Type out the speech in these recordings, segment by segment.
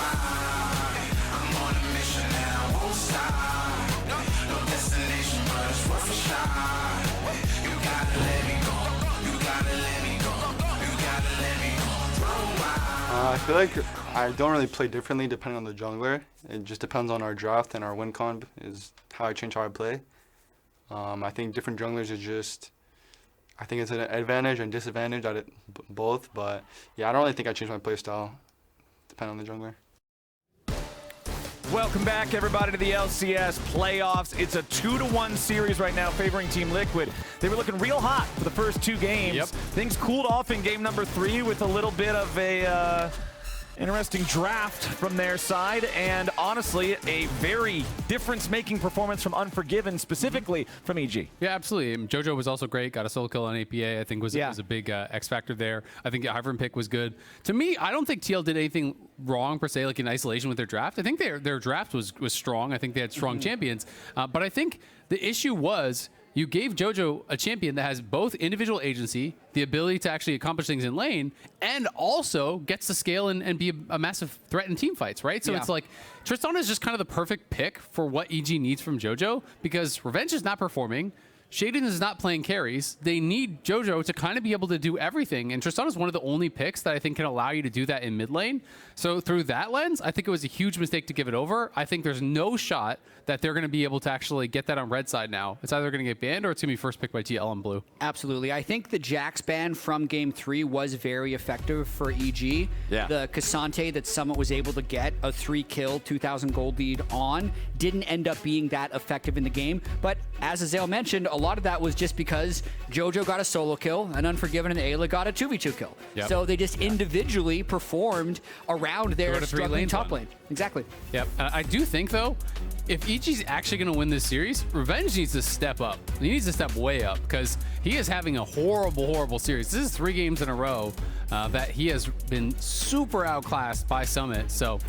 worldwide. I'm on a mission and I won't stop. No destination, but it's worth a shot. You gotta let me go. You gotta let me go. You gotta let me go. Worldwide. I feel like I don't really play differently depending on the jungler. It just depends on our draft and our win con is how I change how I play. I think different junglers are just, I think it's an advantage and disadvantage at it both. But yeah, I don't really think I changed my play style depending on the jungler. Welcome back, everybody, to the LCS Playoffs. It's a 2-1 series right now favoring Team Liquid. They were looking real hot for the first two games. Yep. Things cooled off in game number 3 with a little bit of a interesting draft from their side, and honestly, a very difference-making performance from Unforgiven, specifically from EG. Yeah, absolutely. JoJo was also great. Got a solo kill on APA. I think was a big X factor there. I think the Ivern pick was good. To me, I don't think TL did anything wrong per se, like in isolation with their draft. I think their draft was strong. I think they had strong champions. But I think the issue was you gave JoJo a champion that has both individual agency, the ability to actually accomplish things in lane, and also gets to scale and be a massive threat in team fights, right? So it's like, Tristana is just kind of the perfect pick for what EG needs from JoJo, because Revenge is not performing, Sheiden is not playing carries. They need JoJo to kind of be able to do everything, and Tristana is one of the only picks that I think can allow you to do that in mid lane. So through that lens, I think it was a huge mistake to give it over. I think there's no shot that they're going to be able to actually get that on red side now. It's either going to get banned or it's going to be first picked by TL on blue. Absolutely. I think the Jax ban from game 3 was very effective for EG. Yeah. The Cassante that Summit was able to get a 3-kill, 2,000 gold lead on didn't end up being that effective in the game. But as Azael mentioned, a lot of that was just because JoJo got a solo kill and Unforgiven and Eyla got a 2v2 kill. Yep. So they just individually performed around their struggling top lane. Exactly. Yep. I do think, though, if EG's actually going to win this series, Revenge needs to step up. He needs to step way up because he is having a horrible, horrible series. This is 3 games in a row that he has been super outclassed by Summit. So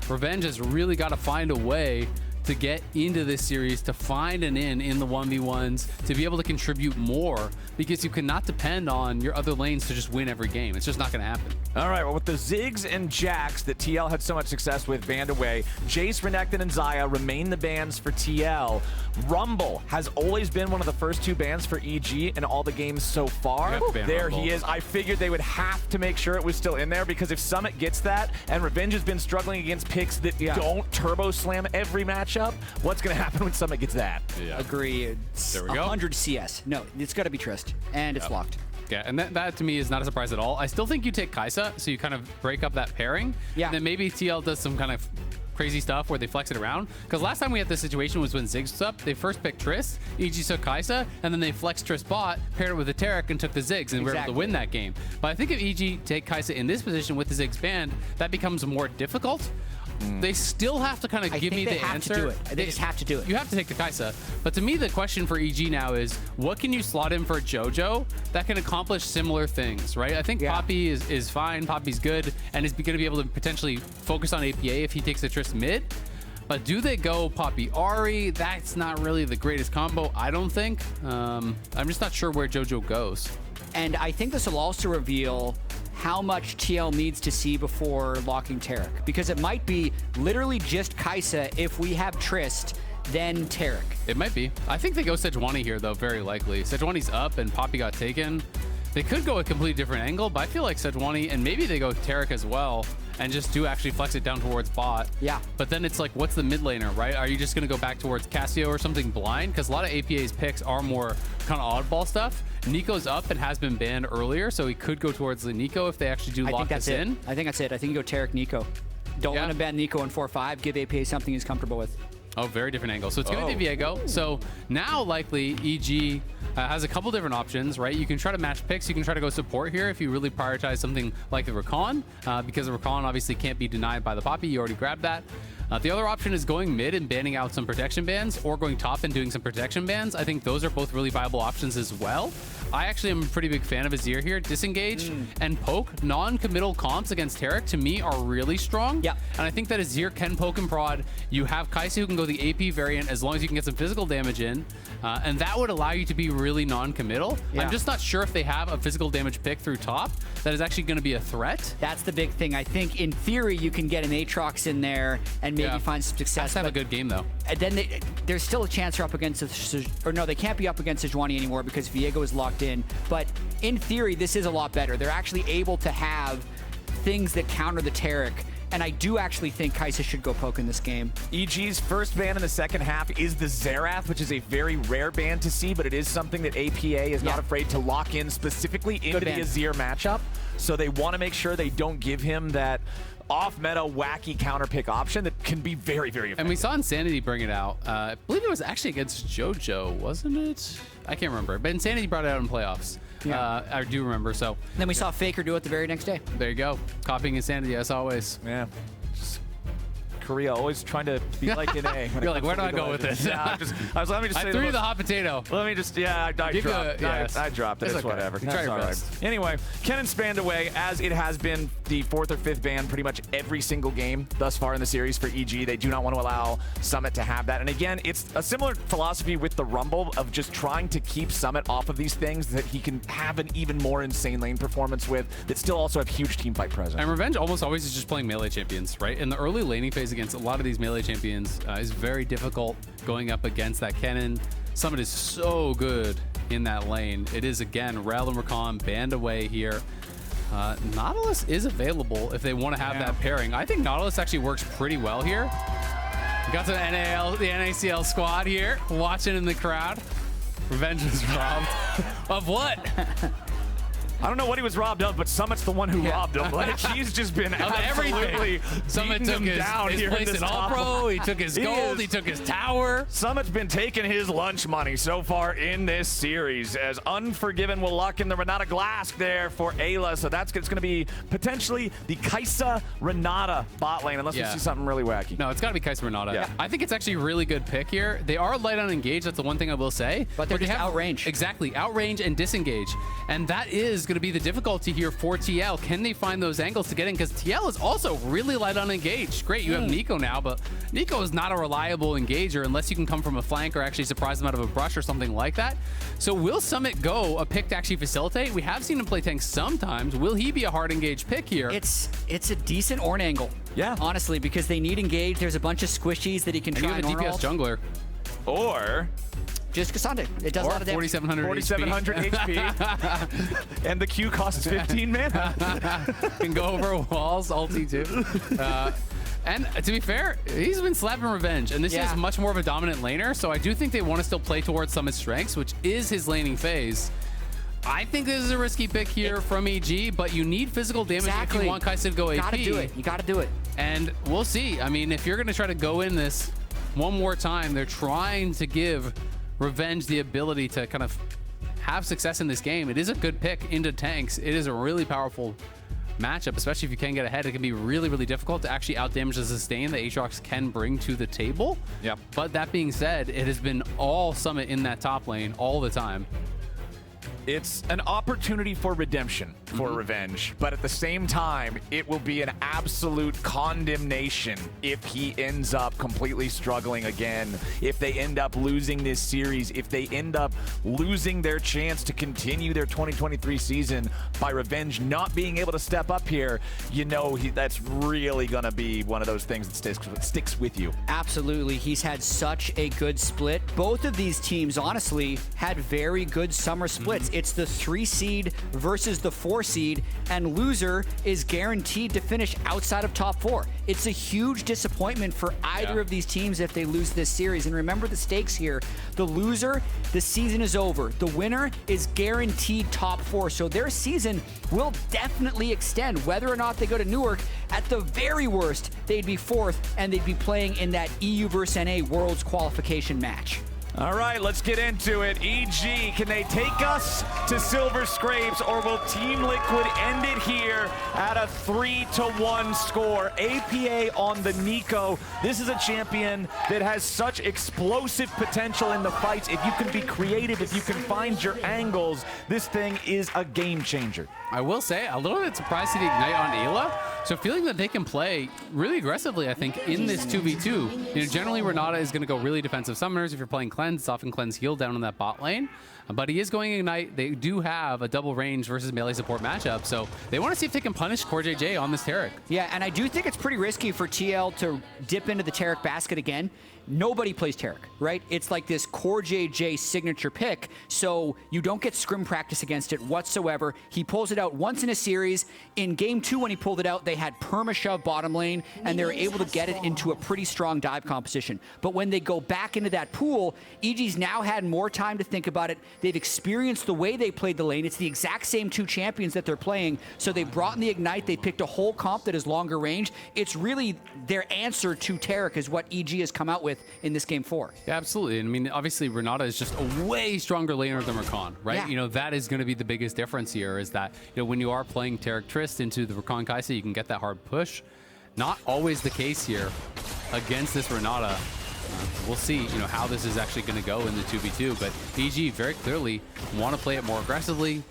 Revenge has really got to find a way to get into this series, to find an in the 1v1s, to be able to contribute more, because you cannot depend on your other lanes to just win every game. It's just not going to happen. All right, well, with the Ziggs and Jax that TL had so much success with banned away, Jace, Renekton, and Xayah remain the bans for TL. Rumble has always been one of the first 2 bans for EG in all the games so far. There he is. I figured they would have to make sure it was still in there, because if Summit gets that, and Revenge has been struggling against picks that don't turbo slam every matchup, what's going to happen when Summit gets that? Agree. There we go. 100 CS. No, it's got to be Trist, and it's locked. Yeah, and that to me is not a surprise at all. I still think you take Kai'Sa, so you kind of break up that pairing. Yeah. And then maybe TL does some kind of crazy stuff where they flex it around. Because last time we had this situation was when Ziggs was up. They first picked Trist, EG took Kai'Sa, and then they flexed Trist bot, paired it with the Taric, and took the Ziggs, and were able to win that game. But I think if EG take Kai'Sa in this position with the Ziggs banned, that becomes more difficult. They still have to kind of give me the answer. To do it. They just have to do it. You have to take the Kai'Sa. But to me, the question for EG now is, what can you slot in for JoJo that can accomplish similar things, right? I think Poppy is fine. Poppy's good, and is going to be able to potentially focus on APA if he takes the Trist mid. But do they go Poppy Ahri? That's not really the greatest combo, I don't think. I'm just not sure where JoJo goes. And I think this will also reveal how much TL needs to see before locking Taric, because it might be literally just Kai'Sa if we have Trist, then Taric. It might be. I think they go Sejuani here, though, very likely. Sejuani's up and Poppy got taken. They could go a completely different angle, but I feel like Sejuani, and maybe they go Taric as well, and just do actually flex it down towards bot. Yeah. But then it's like, what's the mid laner, right? Are you just going to go back towards Cassio or something blind? Because a lot of APA's picks are more kind of oddball stuff. Neeko's up and has been banned earlier, so he could go towards the Neeko if they actually do lock this in. I think that's it. I think you go Taric Neeko. Don't want to ban Neeko in 4-5. Give APA something he's comfortable with. Oh, very different angle. So it's going to be Viego. So now likely EG has a couple different options, right? You can try to match picks. You can try to go support here if you really prioritize something like the Rakan, because the Rakan obviously can't be denied by the Poppy. You already grabbed that. The other option is going mid and banning out some protection bans, or going top and doing some protection bans. I think those are both really viable options as well. I actually am a pretty big fan of Azir here. Disengage and poke, non-committal comps against Taric, to me, are really strong. Yeah. And I think that Azir can poke and prod. You have Kai'Sa who can go the AP variant as long as you can get some physical damage in. And that would allow you to be really non-committal. Yeah. I'm just not sure if they have a physical damage pick through top that is actually going to be a threat. That's the big thing. I think in theory you can get an Aatrox in there and maybe find some success. Has to have a good game though. And then there's still a chance they're up against or no, they can't be up against Sejuani anymore because Viego is locked in. But in theory, this is a lot better. They're actually able to have things that counter the Taric. And I do actually think Kai'Sa should go poke in this game. EG's first ban in the second half is the Xerath, which is a very rare ban to see, but it is something that APA is not afraid to lock in specifically into the Azir matchup. So they want to make sure they don't give him that off-meta, wacky counter-pick option that can be very, very effective. And we saw Insanity bring it out. I believe it was actually against JoJo, wasn't it? I can't remember. But Insanity brought it out in playoffs. Yeah. I do remember. So Then we saw Faker do it the very next day. there you go. Copying Insanity as always. Yeah. Just Korea always trying to be like an A. You're like, where do I go with this? Yeah, let me just say I threw the hot potato. Let me just, I dropped. I dropped it. It's okay. whatever. You try your That's all best. right. Anyway, Kennen spanned away as it has been the 4th or 5th ban pretty much every single game thus far in the series for EG. They do not want to allow Summit to have that. And again, it's a similar philosophy with the Rumble of just trying to keep Summit off of these things that he can have an even more insane lane performance with that still also have huge team fight presence. And Revenge almost always is just playing melee champions, right? In the early laning phase against a lot of these melee champions is very difficult going up against that Kennen. Summit is so good in that lane. It is, again, Rel and Rakan banned away here. Nautilus is available if they want to have that pairing. I think Nautilus actually works pretty well here. We got the NACL squad here watching in the crowd. Revenge was robbed of what? I don't know what he was robbed of, but Summit's the one who robbed him. Like, he's just been absolutely Summit took his place in All-Pro, he took his gold, he took his tower. Summit's been taking his lunch money so far in this series, as Unforgiven will lock in the Renata Glasc there for Eyla. So it's going to be potentially the Kai'Sa Renata bot lane, unless we see something really wacky. No, it's got to be Kai'Sa Renata. Yeah. I think it's actually a really good pick here. They are light on engage, that's the one thing I will say. But they're just outrange. Exactly, outrange and disengage. And that is going to be the difficulty here for TL. Can they find those angles to get in? Because TL is also really light on engage. Great, you have Neeko now, but Neeko is not a reliable engager unless you can come from a flank or actually surprise them out of a brush or something like that. So will Summit go a pick to actually facilitate? We have seen him play tank sometimes. Will he be a hard engage pick here? It's a decent Ornn angle. Yeah. Honestly, because they need engage. There's a bunch of squishies that he can try and you have a DPS jungler. Or just Cassandra. It does a lot of damage. 4,700 HP. And the Q costs 15 mana. Can go over walls, ulti too. And to be fair, he's been slapping Revenge, and this is much more of a dominant laner, so I do think they want to still play towards Summit's strengths, which is his laning phase. I think this is a risky pick here from EG, but you need physical damage if you want Kai'Sa to go AP. You gotta do it. You gotta do it. And we'll see. I mean, if you're going to try to go in this one more time, they're trying to give Revenge the ability to kind of have success in this game. It is a good pick into tanks. It is a really powerful matchup, especially if you can get ahead. It can be really, really difficult to actually outdamage the sustain that Aatrox can bring to the table. Yep. But that being said, it has been all Summit in that top lane all the time. It's an opportunity for redemption for Revenge, but at the same time, it will be an absolute condemnation if he ends up completely struggling again, if they end up losing this series, if they end up losing their chance to continue their 2023 season by Revenge not being able to step up here. You know, that's really going to be one of those things that sticks with you. Absolutely. He's had such a good split. Both of these teams, honestly, had very good summer splits. It's the 3 seed versus the 4 seed, and loser is guaranteed to finish outside of top 4. It's a huge disappointment for either of these teams if they lose this series. And remember the stakes here. The loser, the season is over. The winner is guaranteed top 4. So their season will definitely extend. Whether or not they go to Newark, at the very worst, they'd be 4th, and they'd be playing in that EU versus NA Worlds qualification match. All right, let's get into it. EG, can they take us to Silver Scrapes, or will Team Liquid end it here at a 3-1 score? APA on the Neeko. This is a champion that has such explosive potential in the fights. If you can be creative, if you can find your angles, this thing is a game changer. I will say, a little bit surprised to the Ignite on Eyla. So feeling that they can play really aggressively, I think, in this 2v2. You know, generally Renata is going to go really defensive summoners. If you're playing Cleanse, it's often Cleanse heal down in that bot lane. But he is going Ignite. They do have a double range versus melee support matchup. So they want to see if they can punish CoreJJ on this Taric. Yeah, and I do think it's pretty risky for TL to dip into the Taric basket again. Nobody plays Taric, right? It's like this CoreJJ signature pick, so you don't get scrim practice against it whatsoever. He pulls it out once in a series. In game 2, when he pulled it out, they had perma-shove bottom lane, and they were able to get it into a pretty strong dive composition. But when they go back into that pool, EG's now had more time to think about it. They've experienced the way they played the lane. It's the exact same two champions that they're playing, so they brought in the Ignite. They picked a whole comp that is longer range. It's really their answer to Taric is what EG has come out with in this game 4. Yeah, absolutely. And I mean, obviously Renata is just a way stronger laner than Rakan, right? Yeah. You know, that is going to be the biggest difference here, is that, you know, when you are playing Taric Trist into the Rakan Kai'Sa, you can get that hard push. Not always the case here against this Renata. We'll see, you know, how this is actually going to go in the 2v2, but EG very clearly want to play it more aggressively.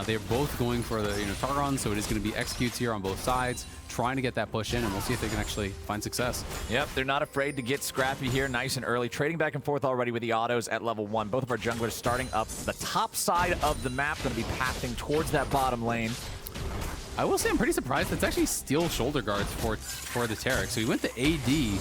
They're both going for the, you know, Targon, so it is going to be executes here on both sides, trying to get that push in, and we'll see if they can actually find success. Yep, they're not afraid to get scrappy here nice and early. Trading back and forth already with the autos at level 1. Both of our junglers starting up the top side of the map, going to be pathing towards that bottom lane. I will say I'm pretty surprised that's actually steel shoulder guards for the Taric. So he went to AD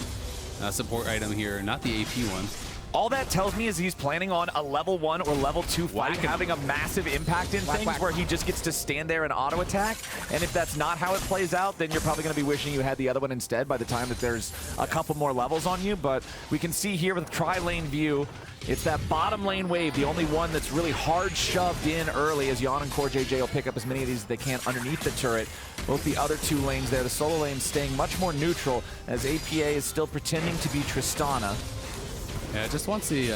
support item here, not the AP one. All that tells me is he's planning on a level 1 or level 2 fight, having a massive impact in things where he just gets to stand there and auto attack. And if that's not how it plays out, then you're probably going to be wishing you had the other one instead by the time that there's a couple more levels on you. But we can see here with tri-lane view, it's that bottom lane wave, the only one that's really hard shoved in early, as Yeon and CoreJJ will pick up as many of these as they can underneath the turret. Both the other two lanes there, the solo lane staying much more neutral, as APA is still pretending to be Tristana. Yeah, just wants the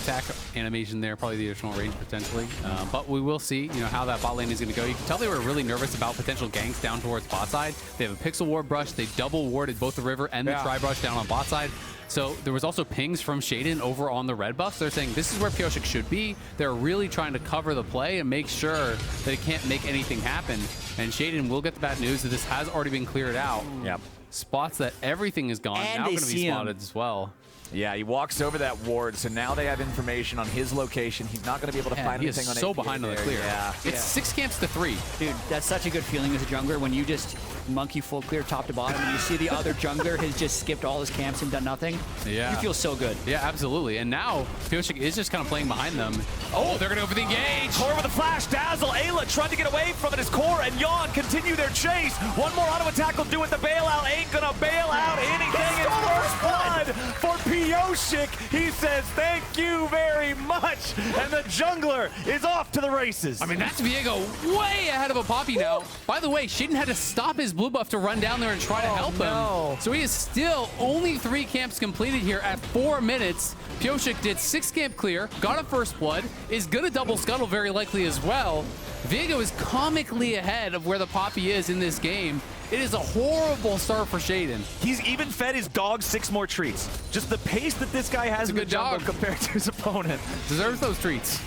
attack animation there, probably the additional range potentially. But we will see, you know, how that bot lane is going to go. You can tell they were really nervous about potential ganks down towards bot side. They have a pixel ward brush. They double warded both the river and the tri brush down on bot side. So there was also pings from Sheiden over on the red buff. They're saying this is where Pyosik should be. They're really trying to cover the play and make sure that it can't make anything happen. And Sheiden will get the bad news that this has already been cleared out. Yep. Spots that everything is gone, And now going to be spotted as well. Yeah, he walks over that ward, so now they have information on his location. He's not going to be able to find anything on He is so APA behind on the there. clear. Yeah. It's 6 camps to 3. Dude, that's such a good feeling as a jungler when you just monkey full clear top to bottom and you see the other jungler has just skipped all his camps and done nothing. Yeah. You feel so good. Yeah, absolutely. And now Pyosik is just kind of playing behind them. Oh, they're going to go for the engage. Core with a flash, dazzle. Ayla trying to get away from it as Core and Yeon continue their chase. One more auto attack will do it. The bailout ain't gonna bail out anything. It's first blood for Pyosik. He says thank you very much, and the jungler is off to the races. I mean, that's Viego way ahead of a Poppy now. By the way, Sheiden had to stop his blue buff to run down there and try to help him. So he is still only 3 camps completed here at 4 minutes. Pyosik did 6 camp clear, got a first blood, is gonna double scuttle very likely as well. Viego is comically ahead of where the Poppy is in this game. It is a horrible start for Sheiden. He's even fed his dog 6 more treats. Just the pace that this guy has in the jungle compared to his opponent. Deserves those treats.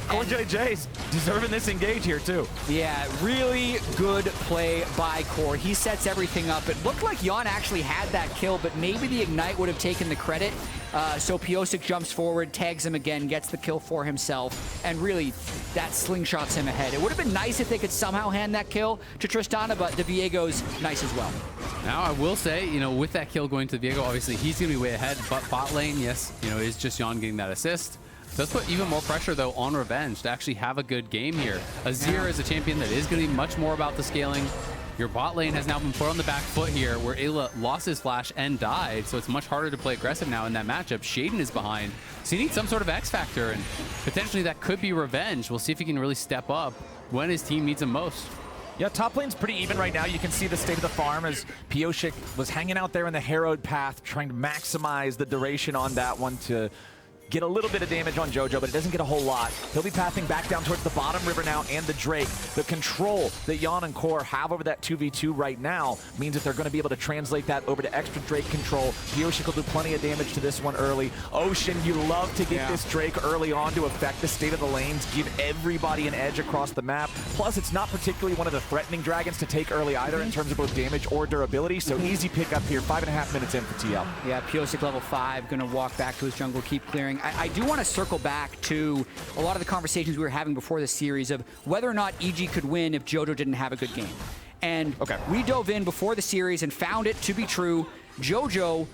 CoreJJ's deserving this engage here too. Yeah, really good play by Core. He sets everything up. It looked like Yeon actually had that kill, but maybe the Ignite would have taken the credit. So Pyosik jumps forward, tags him again, gets the kill for himself, and really, that slingshots him ahead. It would have been nice if they could somehow hand that kill to Tristana, but the Viego's nice as well. Now, I will say, you know, with that kill going to Viego, obviously he's going to be way ahead, but bot lane, yes, you know, is just Yeon getting that assist. Does put even more pressure, though, on Revenge to actually have a good game here. Azir is a champion that is going to be much more about the scaling. Your bot lane has now been put on the back foot here, where Eyla lost his flash and died, so it's much harder to play aggressive now in that matchup. Sheiden is behind, so you need some sort of X factor, and potentially that could be Revenge. We'll see if he can really step up when his team needs him most. Yeah, top lane's pretty even right now. You can see the state of the farm as Pyosik was hanging out there in the Harrowed path, trying to maximize the duration on that one to get a little bit of damage on Jojo, but it doesn't get a whole lot. He'll be pathing back down towards the bottom river now and the Drake. The control that Yeon and Core have over that 2v2 right now means that they're going to be able to translate that over to extra Drake control. Pyosik will do plenty of damage to this one early. Ocean, you love to get this Drake early on to affect the state of the lanes, give everybody an edge across the map. Plus, it's not particularly one of the threatening dragons to take early either in terms of both damage or durability, so easy pickup here. 5.5 minutes in for TL. Yeah, Pyosik level 5, going to walk back to his jungle, keep clearing. I do want to circle back to a lot of the conversations we were having before this series of whether or not EG could win if Jojo didn't have a good game. And we dove in before the series and found it to be true. Jojo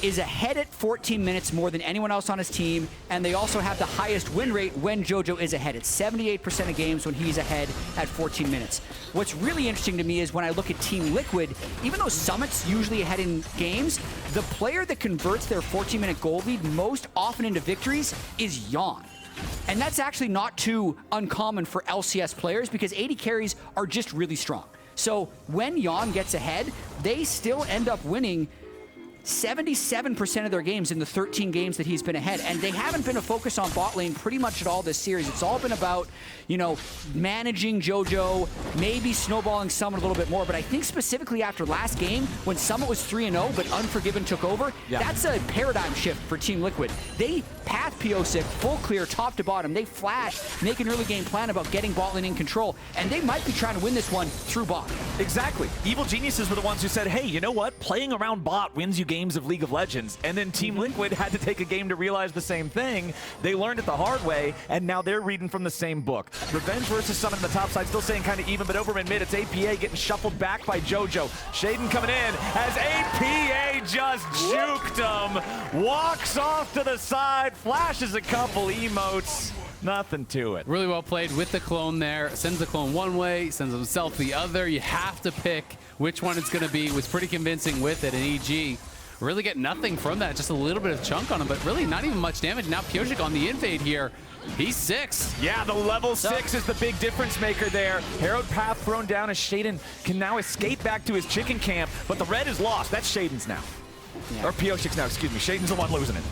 is ahead at 14 minutes more than anyone else on his team, and they also have the highest win rate when Jojo is ahead. It's 78% of games when he's ahead at 14 minutes. What's really interesting to me is when I look at Team Liquid, even though Summit's usually ahead in games, the player that converts their 14-minute gold lead most often into victories is Yeon. And that's actually not too uncommon for LCS players because AD carries are just really strong. So when Yeon gets ahead, they still end up winning 77% of their games in the 13 games that he's been ahead. And they haven't been a focus on bot lane pretty much at all this series. It's all been about, you know, managing Jojo, maybe snowballing Summit a little bit more. But I think specifically after last game, when Summit was 3-0, but Unforgiven took over, that's a paradigm shift for Team Liquid. They path Pyosik, full clear, top to bottom. They flash, make an early game plan about getting bot lane in control. And they might be trying to win this one through bot. Exactly. Evil Geniuses were the ones who said, hey, you know what? Playing around bot wins you games of League of Legends. And then Team Liquid had to take a game to realize the same thing. They learned it the hard way, and now they're reading from the same book. Revenge versus Summit on the top side, still staying kind of even, but over in mid, it's APA getting shuffled back by Jojo. Sheiden coming in as APA just juked him. Walks off to the side, flashes a couple emotes. Nothing to it. Really well played with the clone there. Sends the clone one way, sends himself the other. You have to pick which one it's going to be. Was pretty convincing with it, and EG really get nothing from that. Just a little bit of chunk on him, but really not even much damage. Now Pyosik on the invade here. He's 6. Yeah, the level 6 is the big difference maker there. Herald Path thrown down as Sheiden can now escape back to his chicken camp, but the red is lost. That's Shaiden's now. Or Pyosik's now, excuse me. Shaiden's the one losing it.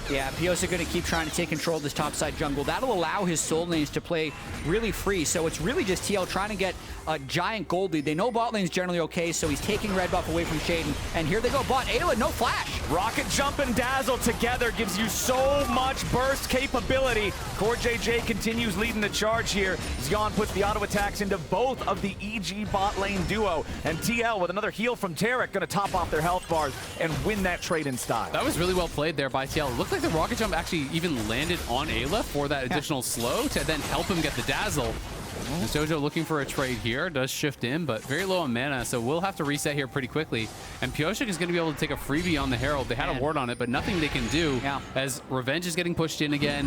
Yeah, Pyosik going to keep trying to take control of this topside jungle. That'll allow his soul lanes to play really free. So it's really just TL trying to get a giant gold lead. They know bot lane's generally okay, so he's taking red buff away from Sheiden. And here they go, bot. Ayla, no flash. Rocket Jump and Dazzle together gives you so much burst capability. CoreJJ continues leading the charge here. Yeon puts the auto attacks into both of the EG bot lane duo. And TL with another heal from Taric going to top off their health bars and win that trade in style. That was really well played there by TL. It looked like the rocket jump actually even landed on Eyla for that additional slow to then help him get the dazzle. And Jojo looking for a trade here, does shift in, but very low on mana, so we'll have to reset here pretty quickly. And Pyosik is going to be able to take a freebie on the Herald. They had a ward on it, but nothing they can do as Revenge is getting pushed in again.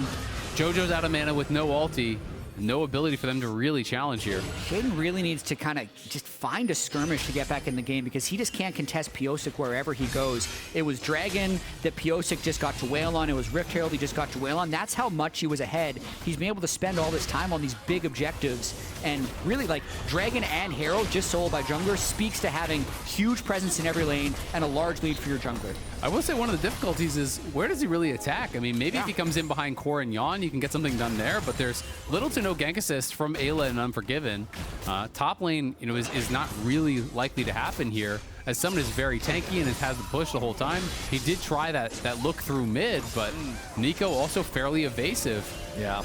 Jojo's out of mana with no ulti. No ability for them to really challenge here. Sheiden really needs to kind of just find a skirmish to get back in the game because he just can't contest Pyosik wherever he goes. It was Dragon that Pyosik just got to wail on. It was Rift Herald he just got to wail on. That's how much he was ahead. He's been able to spend all this time on these big objectives. And really, like, Dragon and Herald just soloed by junglers speaks to having huge presence in every lane and a large lead for your jungler. I will say one of the difficulties is where does he really attack? I mean, maybe if he comes in behind Core and Yeon, you can get something done there, but there's little to no gank assist from Eyla and Unforgiven. Top lane, you know, is not really likely to happen here, as Summit is very tanky and has the push the whole time. He did try that look through mid, but Neeko also fairly evasive. Yeah.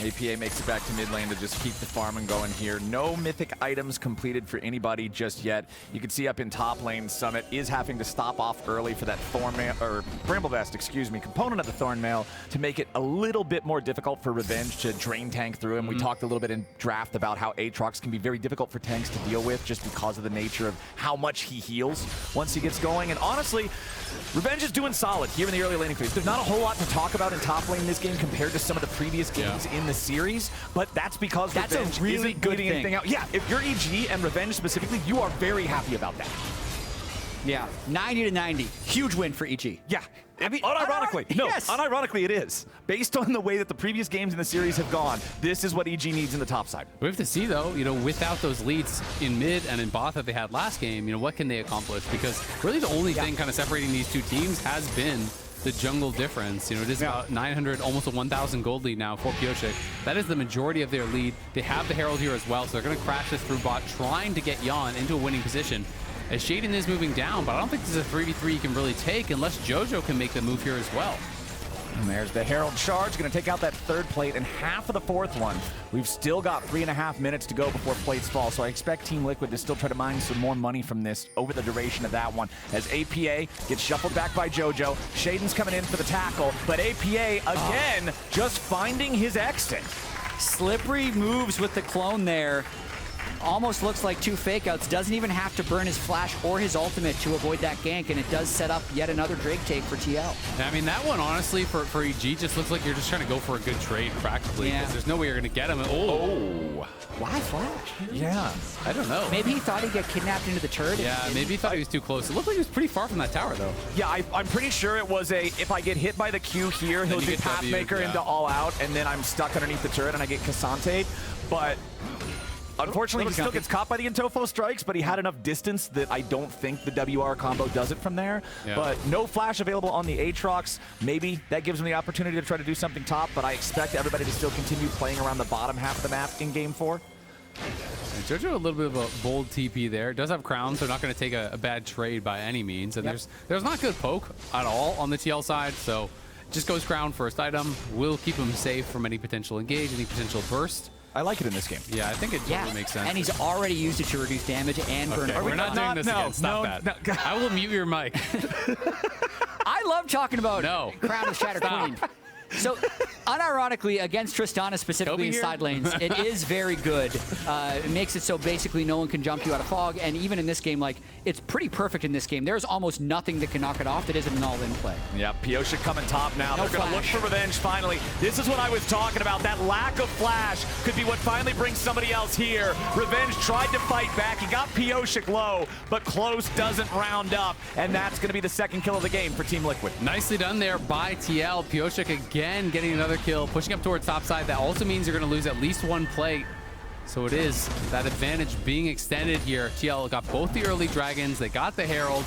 APA makes it back to mid lane to just keep the farming going here. No mythic items completed for anybody just yet. You can see up in top lane, Summit is having to stop off early for that Thornmail, or Bramble Vest, excuse me, component of the Thornmail to make it a little bit more difficult for Revenge to drain tank through him. We talked a little bit in draft about how Aatrox can be very difficult for tanks to deal with just because of the nature of how much he heals once he gets going. And honestly, Revenge is doing solid here in the early laning phase. There's not a whole lot to talk about in top lane this game compared to some of the previous games in the series, but that's because Revenge really isn't getting anything out. Yeah, if you're EG and Revenge specifically, you are very happy about that. Yeah, 90 to 90. Huge win for EG. Yeah. I mean, unironically it is. Based on the way that the previous games in the series have gone, this is what EG needs in the top side. We have to see, though, you know, without those leads in mid and in bot that they had last game, you know, what can they accomplish? Because really the only thing kind of separating these two teams has been the jungle difference. You know, it is about 900, almost a 1,000 gold lead now for Pyosik. That is the majority of their lead. They have the Herald here as well, so they're going to crash this through bot, trying to get Yeon into a winning position. As Sheiden is moving down, but I don't think this is a 3v3 you can really take unless Jojo can make the move here as well. And there's the Herald charge, going to take out that third plate and half of the fourth one. We've still got 3.5 minutes to go before plates fall, so I expect Team Liquid to still try to mine some more money from this over the duration of that one. As APA gets shuffled back by Jojo, Shaiden's coming in for the tackle, but APA again just finding his exit. Slippery moves with the clone there. Almost looks like 2 fake-outs. Doesn't even have to burn his flash or his ultimate to avoid that gank, and it does set up yet another Drake take for TL. I mean, that one, honestly, for EG, just looks like you're just trying to go for a good trade, practically, because there's no way you're going to get him. Oh. Why flash? Yeah, I don't know. Maybe he thought he'd get kidnapped into the turret. Yeah, maybe he thought he was too close. It looked like he was pretty far from that tower, though. Yeah, I'm pretty sure it was a, if I get hit by the Q here, he'll do Pathmaker into all out, and then I'm stuck underneath the turret and I get Cassante. But unfortunately, he still gets caught by the Intofo strikes, but he had enough distance that I don't think the WR combo does it from there. Yeah. But no flash available on the Aatrox. Maybe that gives him the opportunity to try to do something top, but I expect everybody to still continue playing around the bottom half of the map in Game 4. And Jojo a little bit of a bold TP there. Does have crowns, so not going to take a bad trade by any means. And there's not good poke at all on the TL side, so just goes crown first item. Will keep him safe from any potential engage, any potential burst. I like it in this game. Yeah, I think it totally makes sense. And he's already used it to reduce damage and burn. Okay, we're not doing this again. Stop that. No. I will mute your mic. I love talking about Crown of Shatter Queen. So, unironically, against Tristana specifically in side lanes, it is very good. It makes it so basically no one can jump you out of fog, and even in this game, like, it's pretty perfect in this game. There's almost nothing that can knock it off that isn't an all-in play. Yeah, Pyosik coming top now. They're going to look for revenge finally. This is what I was talking about. That lack of flash could be what finally brings somebody else here. Revenge tried to fight back. He got Pyosik low, but close doesn't round up, and that's going to be the second kill of the game for Team Liquid. Nicely done there by TL. Pyosik again getting another kill, pushing up towards top side. That also means you're going to lose at least one plate. So it is that advantage being extended here. TL got both the early dragons. They got the Herald.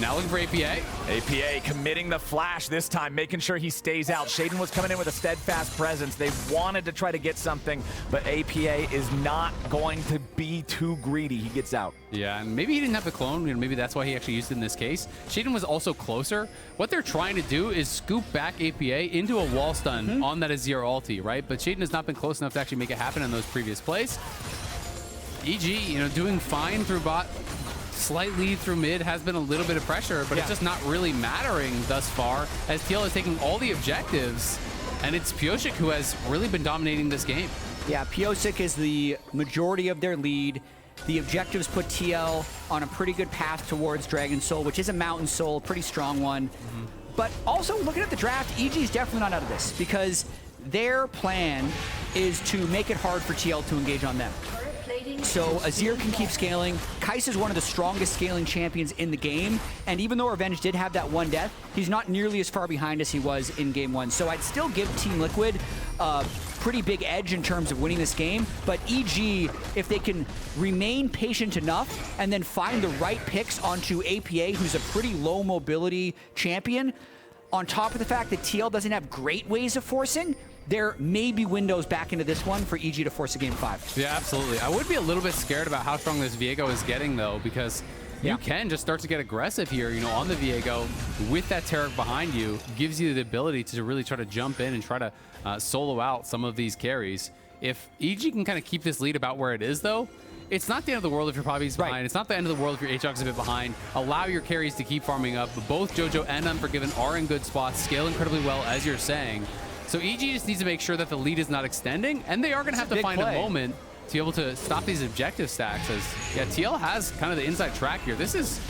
Now looking for APA. APA committing the flash this time, making sure he stays out. Sheiden was coming in with a steadfast presence. They wanted to try to get something, but APA is not going to be too greedy. He gets out. Yeah, and maybe he didn't have the clone. You know, maybe that's why he actually used it in this case. Sheiden was also closer. What they're trying to do is scoop back APA into a wall stun on that Azir ulti, right? But Sheiden has not been close enough to actually make it happen in those previous plays. EG, you know, doing fine through bot. Slight lead through mid, has been a little bit of pressure, but it's just not really mattering thus far as TL is taking all the objectives, and it's Pyosik who has really been dominating this game. Yeah, Pyosik is the majority of their lead. The objectives put TL on a pretty good path towards Dragon Soul, which is a Mountain Soul, pretty strong one. But also, looking at the draft, EG is definitely not out of this, because their plan is to make it hard for TL to engage on them. So Azir can keep scaling. Kai'Sa is one of the strongest scaling champions in the game, and even though Revenge did have that one death, he's not nearly as far behind as he was in Game 1. So I'd still give Team Liquid a pretty big edge in terms of winning this game, but EG, if they can remain patient enough and then find the right picks onto APA, who's a pretty low mobility champion, on top of the fact that TL doesn't have great ways of forcing, there may be windows back into this one for EG to force a Game 5. Yeah, absolutely. I would be a little bit scared about how strong this Viego is getting, though, because you can just start to get aggressive here, you know, on the Viego with that Taric behind you. Gives you the ability to really try to jump in and try to solo out some of these carries. If EG can kind of keep this lead about where it is, though, it's not the end of the world if your Poppy's behind. It's not the end of the world if your Aatrox is a bit behind. Allow your carries to keep farming up. But both Jojo and Unforgiven are in good spots, scale incredibly well, as you're saying. So EG just needs to make sure that the lead is not extending, and they are going to have to find a moment to be able to stop these objective stacks. As TL has kind of the inside track here. This is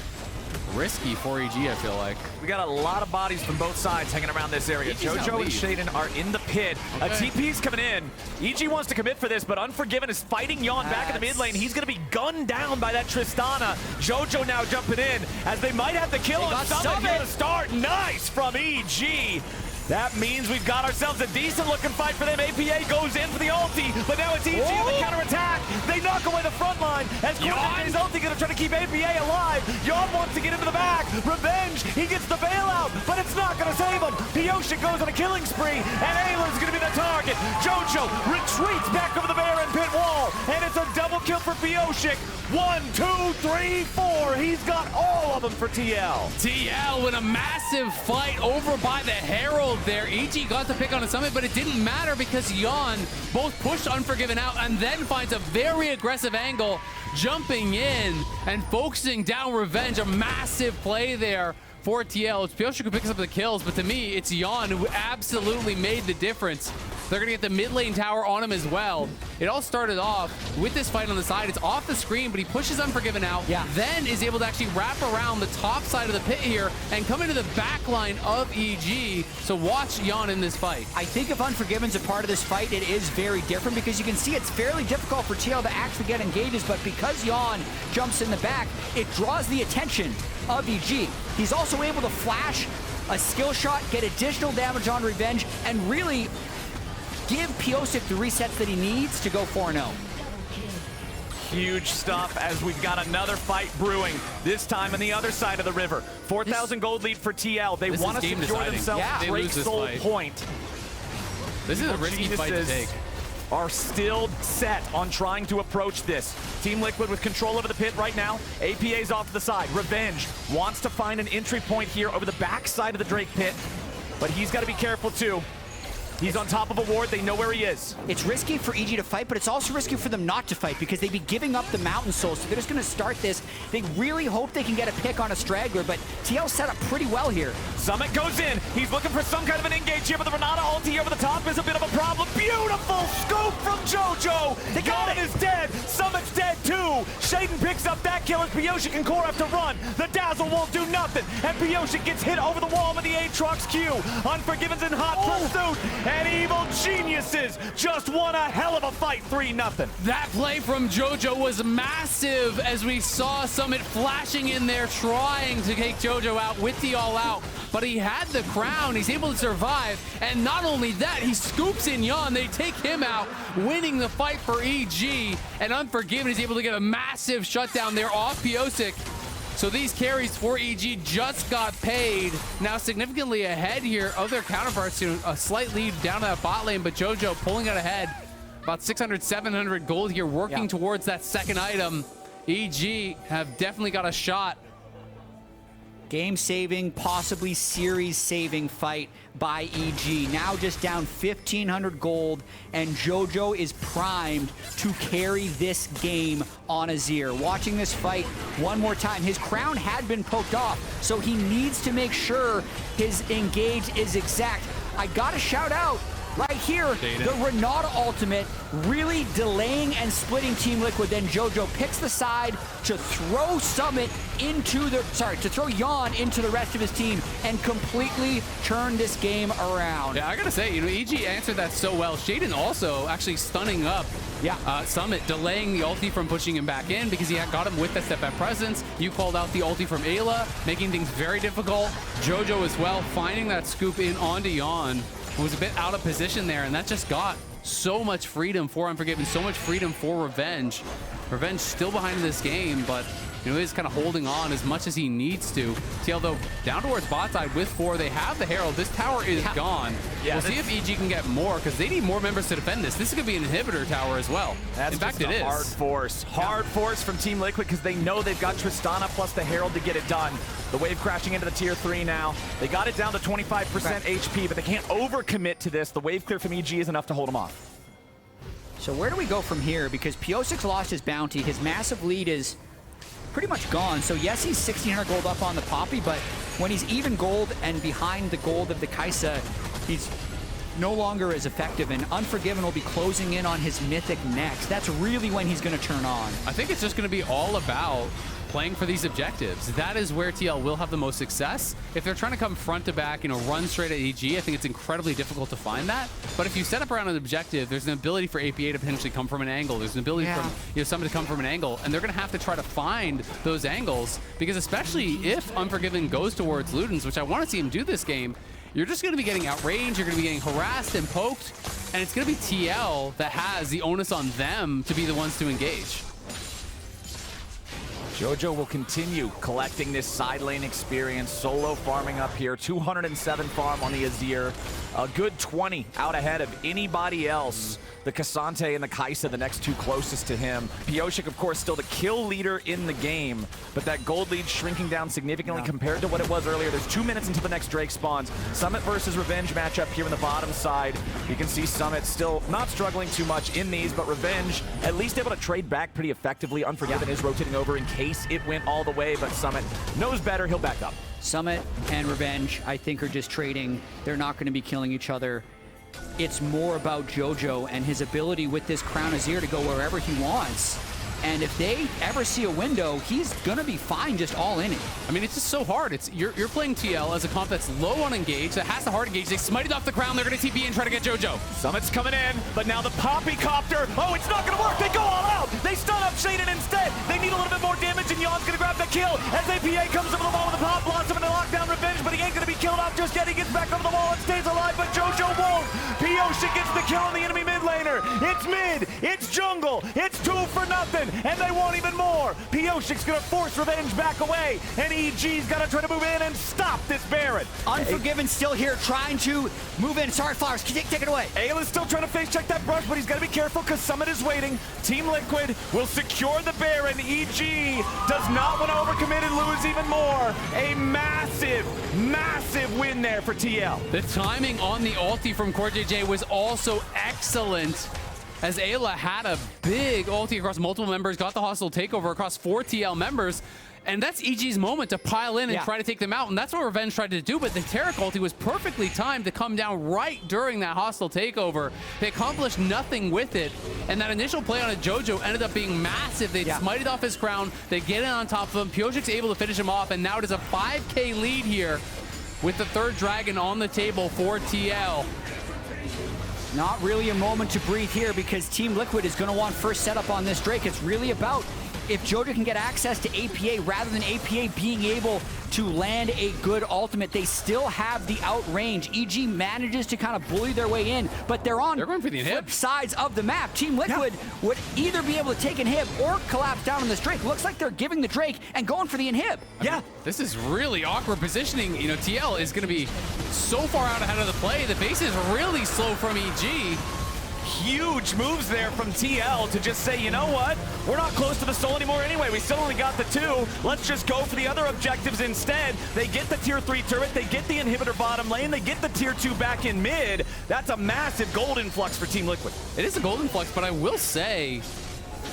risky for EG, I feel like. We got a lot of bodies from both sides hanging around this area. Jojo and Sheiden are in the pit. A TP's coming in. EG wants to commit for this, but Unforgiven is fighting Yeon back in the mid lane. He's going to be gunned down by that Tristana. Jojo now jumping in, as they might have the kill on Summit here to start. Nice from EG. That means we've got ourselves a decent looking fight for them. APA goes in for the ulti, but now it's EG on the counterattack. They knock away the front line as CoreJJ's ulti gonna try to keep APA alive. Yeon wants to get into the back. Revenge, he gets the bailout, but it's not gonna save him. Pyosik goes on a killing spree, and Ayla's gonna be the target. Jojo retreats back over the Baron pit wall, and it's a double kill for Pyosik. 1, 2, 3, 4. He's got all of them for TL. TL with a massive fight over by the Herald there. EG got the pick on a Summit, but it didn't matter because Yeon both pushed Unforgiven out and then finds a very aggressive angle, jumping in and focusing down Revenge. A massive play there for TL. It's Pyosik who picks up the kills, but to me, it's Yeon who absolutely made the difference. They're going to get the mid lane tower on him as well. It all started off with this fight on the side. It's off the screen, but he pushes Unforgiven out, then is able to actually wrap around the top side of the pit here and come into the back line of EG. So watch Yeon in this fight. I think if Unforgiven's a part of this fight, it is very different because you can see it's fairly difficult for TL to actually get engages, but because Yeon jumps in the back, it draws the attention of EG. He's also able to flash a skill shot, get additional damage on Revenge, and really give Pyosik the resets that he needs to go 4-0. Huge stuff as we've got another fight brewing, this time on the other side of the river. 4,000 gold lead for TL. They want to secure themselves a Drake Soul point. This is a risky fight to take. Are still set on trying to approach this. Team Liquid with control over the pit right now. APA's off to the side. Revenge wants to find an entry point here over the back side of the Drake pit, but he's got to be careful too. He's on top of a ward. They know where he is. It's risky for EG to fight, but it's also risky for them not to fight because they'd be giving up the Mountain Soul. So they're just going to start this. They really hope they can get a pick on a straggler, but TL set up pretty well here. Summit goes in. He's looking for some kind of an engage here, but the Renata ulti over the top is a bit of a problem. Beautiful scoop from Jojo. They got it. Yeon is dead. Summit's dead too. Sheiden picks up that kill as Pyosik and Core have to run. The Dazzle won't do nothing, and Pyosik gets hit over the wall with the Aatrox Q. Unforgiven's in hot pursuit, and Evil Geniuses just won a hell of a fight, 3-0. That play from Jojo was massive as we saw Summit flashing in there trying to take Jojo out with the all out, but he had the crown. He's able to survive, and not only that, he scoops in Yeon. They take him out, winning the fight for EG, and Unforgiven is able to get a massive shutdown there off Pyosik. So these carries for EG just got paid. Now significantly ahead here of their counterparts, a slight lead down to that bot lane, but Jojo pulling it ahead. About 600, 700 gold here, working towards that second item. EG have definitely got a shot. Game-saving, possibly series-saving fight by EG. Now just down 1,500 gold, and Jojo is primed to carry this game on Azir. Watching this fight one more time, his crown had been poked off, so he needs to make sure his engage is exact. I gotta shout out right here, the Renata ultimate really delaying and splitting Team Liquid. Then Jojo picks the side to throw Summit into the, to throw Yeon into the rest of his team and completely turn this game around. Yeah, I gotta say, EG answered that so well. Sheiden also actually stunning up Summit, delaying the ulti from pushing him back in because he had got him with that step-back presence. You called out the ulti from Eyla, making things very difficult. Jojo as well, finding that scoop in onto Yeon. Was a bit out of position there, and that just got so much freedom for Unforgiven, so much freedom for Revenge. Revenge still behind in this game, but he's kind of holding on as much as he needs to. TL though down towards bot side with 4. They have the Herald. This tower is gone. We'll see if EG can get more because they need more members to defend this. This is gonna be an inhibitor tower as well. In fact, it is hard force. Hard force from Team Liquid because they know they've got Tristana plus the Herald to get it done. The wave crashing into the tier 3 now. They got it down to 25% HP, but they can't overcommit to this. The wave clear from EG is enough to hold them off. So where do we go from here? Because Pyosik's lost his bounty. His massive lead is pretty much gone. So yes, he's 1,600 gold up on the Poppy, but when he's even gold and behind the gold of the Kai'Sa, he's no longer as effective, and Unforgiven will be closing in on his Mythic next. That's really when he's going to turn on. I think it's just going to be all about playing for these objectives. That is where TL will have the most success. If they're trying to come front to back, run straight at EG, I think it's incredibly difficult to find that. But if you set up around an objective, there's an ability for APA to potentially come from an angle. There's an ability from someone to come from an angle, and they're going to have to try to find those angles, because especially if Unforgiven goes towards Ludens, which I want to see him do this game, you're just going to be getting outraged, you're going to be getting harassed and poked, and it's going to be TL that has the onus on them to be the ones to engage. Jojo will continue collecting this side lane experience, solo farming up here, 207 farm on the Azir, a good 20 out ahead of anybody else. The K'Sante and the Kai'Sa, the next two closest to him. Pyosik, of course, still the kill leader in the game, but that gold lead shrinking down significantly compared to what it was earlier. There's 2 minutes until the next Drake spawns. Summit versus Revenge matchup here on the bottom side. You can see Summit still not struggling too much in these, but Revenge at least able to trade back pretty effectively. Unforgiven is rotating over in case it went all the way, but Summit knows better. He'll back up. Summit and Revenge, I think, are just trading. They're not going to be killing each other. It's more about Jojo and his ability with this Crown Azir to go wherever he wants. And if they ever see a window, he's going to be fine just all in it. I mean, it's just so hard. You're playing TL as a comp that's low on engage, that has the hard engage. They smited off the crown. They're going to TP and try to get Jojo. Summit's coming in, but now the Poppy Copter. Oh, it's not going to work. They go all out. They stun up Sheiden instead. They need a little bit more damage, and Yeon's going to grab the kill as APA comes over the wall with the Pop Blossom and the lockdown Revenge, but he ain't going to be killed off just yet. He gets back over the wall and stays alive, but Jojo won't. Pyosik gets the kill on the enemy mid laner. It's mid. It's jungle. It's 2 for nothing, and they want even more. Pyosik's going to force Revenge back away, and EG's got to try to move in and stop this Baron. Unforgiven still here, trying to move in. Sorry, Flowers, take it away. Ayla's still trying to face check that brush, but he's got to be careful because Summit is waiting. Team Liquid will secure the Baron. EG does not want to overcommit and lose even more. A massive, massive win there for TL. The timing on the ulti from CoreJJ was also excellent, as Eyla had a big ulti across multiple members, got the hostile takeover across 4 TL members, and that's EG's moment to pile in and try to take them out, and that's what Revenge tried to do, but the Taric ulti was perfectly timed to come down right during that hostile takeover. They accomplished nothing with it, and that initial play on a Jojo ended up being massive. They smited off his crown, they get in on top of him, Pyosik's able to finish him off, and now it is a 5K lead here with the 3rd dragon on the table for TL. Not really a moment to breathe here because Team Liquid is going to want first setup on this Drake. It's really about if Jojo can get access to APA rather than APA being able to land a good ultimate. They still have the outrange. EG manages to kind of bully their way in, but they're going for the flip sides of the map. Team Liquid would either be able to take inhib or collapse down on this Drake. Looks like they're giving the Drake and going for the inhib. I mean, this is really awkward positioning. You know, TL is going to be so far out ahead of the play. The base is really slow from EG. Huge moves there from TL to just say, you know what? We're not close to the soul anymore anyway. We still only got the 2. Let's just go for the other objectives instead. They get the tier 3 turret. They get the inhibitor bottom lane. They get the tier 2 back in mid. That's a massive gold influx for Team Liquid. It is a gold influx, but I will say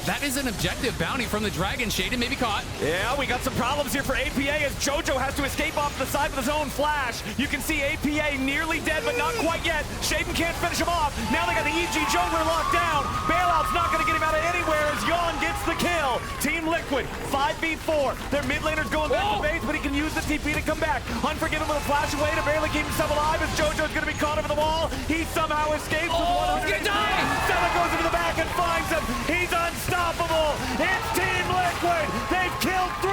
that is an objective bounty from the Dragon. Sheiden may be caught. Yeah, we got some problems here for APA as Jojo has to escape off the side with his own flash. You can see APA nearly dead, but not quite yet. Sheiden can't finish him off. Now they got the EG jungler locked down. Bailout's not going to get him out of anywhere as Yeon gets the kill. Team Liquid, 5v4. Their mid laner's going back to base, but he can use the TP to come back. Unforgiven with a flash away to barely keep himself alive as Jojo's going to be caught over the wall. He somehow escapes with 100. He's going to die! Seven goes into the back and finds him. He's unstoppable. It's Team Liquid. They've killed 3,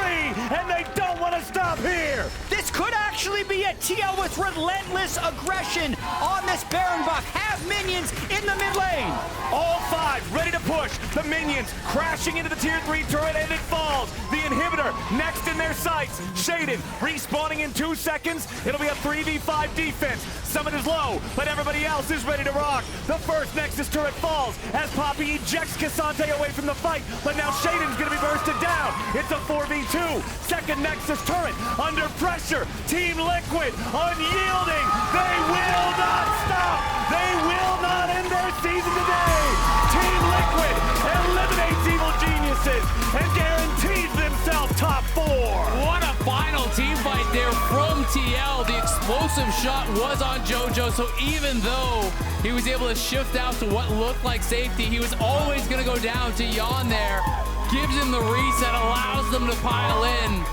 and they don't want to stop here. This could actually be a TL with relentless aggression on this Baron buff. Have minions in the mid lane. All 5 ready to push. The minions crashing into the tier 3 turret, and it falls. The inhibitor next in their sights. Sheiden respawning in 2 seconds. It'll be a 3v5 defense. Summit is low, but everybody else is ready to rock. The first Nexus turret falls as Poppy ejects K'Sante away from the fight, but now Sheiden's gonna be bursted down. It's a 4v2. Second Nexus turret under pressure. Team Liquid unyielding. They will not stop. They will not end their season today. Team Liquid eliminates evil geniuses and guarantees themselves top 4. What a final team fight there from TL. The explosive shot was on Jojo, so even though he was able to shift out to what looked like safety, he was always going to go down to Yeon there. Gives him the reset, allows them to pile in.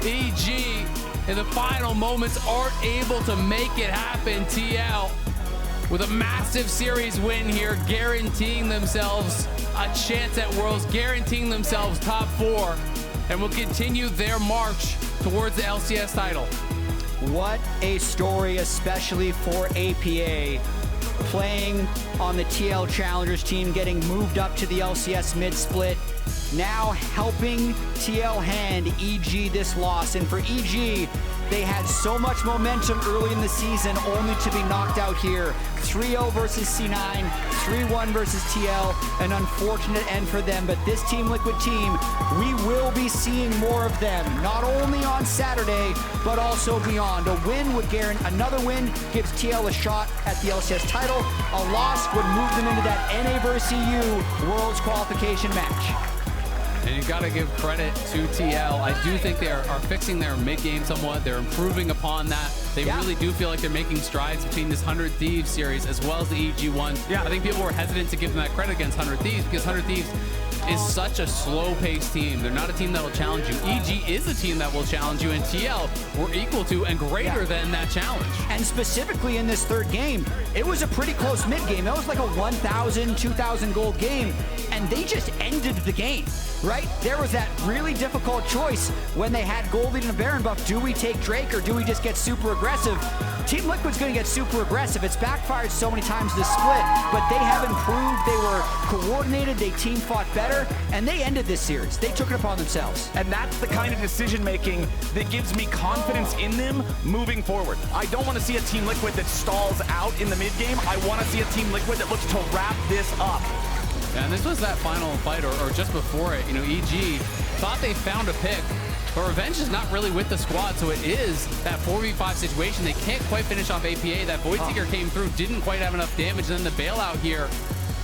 EG in the final moments aren't able to make it happen. TL with a massive series win here, guaranteeing themselves a chance at Worlds, guaranteeing themselves top 4, and will continue their march towards the LCS title. What a story, especially for APA. Playing on the TL Challengers team, getting moved up to the LCS mid-split. Now helping TL hand EG this loss. And for EG, they had so much momentum early in the season only to be knocked out here. 3-0 versus C9, 3-1 versus TL. An unfortunate end for them, but this Team Liquid team, we will be seeing more of them, not only on Saturday, but also beyond. A win would guarantee, another win gives TL a shot at the LCS title. A loss would move them into that NA versus EU Worlds qualification match. And you got to give credit to TL. I do think they are fixing their mid-game somewhat. They're improving upon that. They really do feel like they're making strides between this 100 Thieves series as well as the EG one. Yeah. I think people were hesitant to give them that credit against 100 Thieves because 100 Thieves is such a slow-paced team. They're not a team that will challenge you. EG is a team that will challenge you, and TL were equal to and greater than that challenge. And specifically in this third game, it was a pretty close mid-game. It was like a 1,000, 2,000 gold game, and they just ended the game, right? There was that really difficult choice when they had gold lead and a Baron buff. Do we take Drake or do we just get super aggressive? Team Liquid's going to get super aggressive. It's backfired so many times this split, but they have improved. They were coordinated. They team fought better, and they ended this series. They took it upon themselves. And that's the kind of decision-making that gives me confidence in them moving forward. I don't want to see a Team Liquid that stalls out in the mid-game. I want to see a Team Liquid that looks to wrap this up. And this was that final fight, or just before it. You know, EG thought they found a pick, but Revenge is not really with the squad, so it is that 4v5 situation. They can't quite finish off APA. That Void Seeker came through, didn't quite have enough damage, and then the bailout here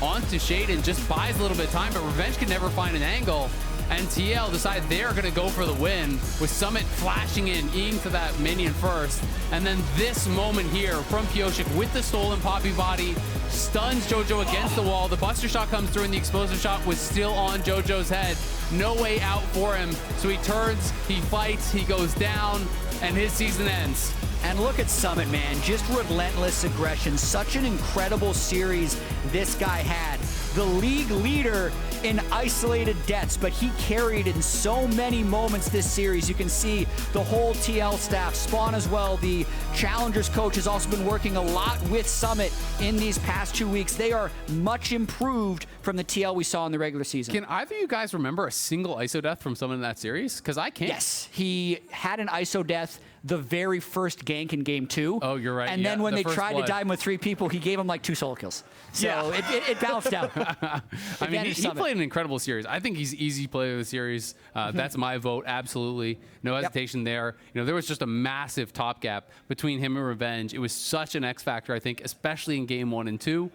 onto Sheiden just buys a little bit of time, but Revenge can never find an angle. And TL decide they're going to go for the win with Summit flashing in, eating to that minion first. And then this moment here from Pyosik with the stolen Poppy body stuns Jojo against the wall. The Buster shot comes through and the explosive shot was still on Jojo's head. No way out for him. So he turns, he fights, he goes down, and his season ends. And look at Summit, man. Just relentless aggression. Such an incredible series this guy had. The league leader in isolated deaths, but he carried in so many moments this series. You can see the whole TL staff, Spawn as well. The Challengers coach has also been working a lot with Summit in these past 2 weeks. They are much improved from the TL we saw in the regular season. Can either of you guys remember a single ISO death from someone in that series? Because I can't. Yes, he had an ISO death the very first gank in game 2. Oh, you're right. And then when they tried to dive him with 3 people, he gave him like 2 solo kills. So it balanced out. I mean, he played an incredible series. I think he's easy player of the series. That's my vote, absolutely. No hesitation there. You know, there was just a massive top gap between him and Revenge. It was such an X factor, I think, especially in game 1 and 2.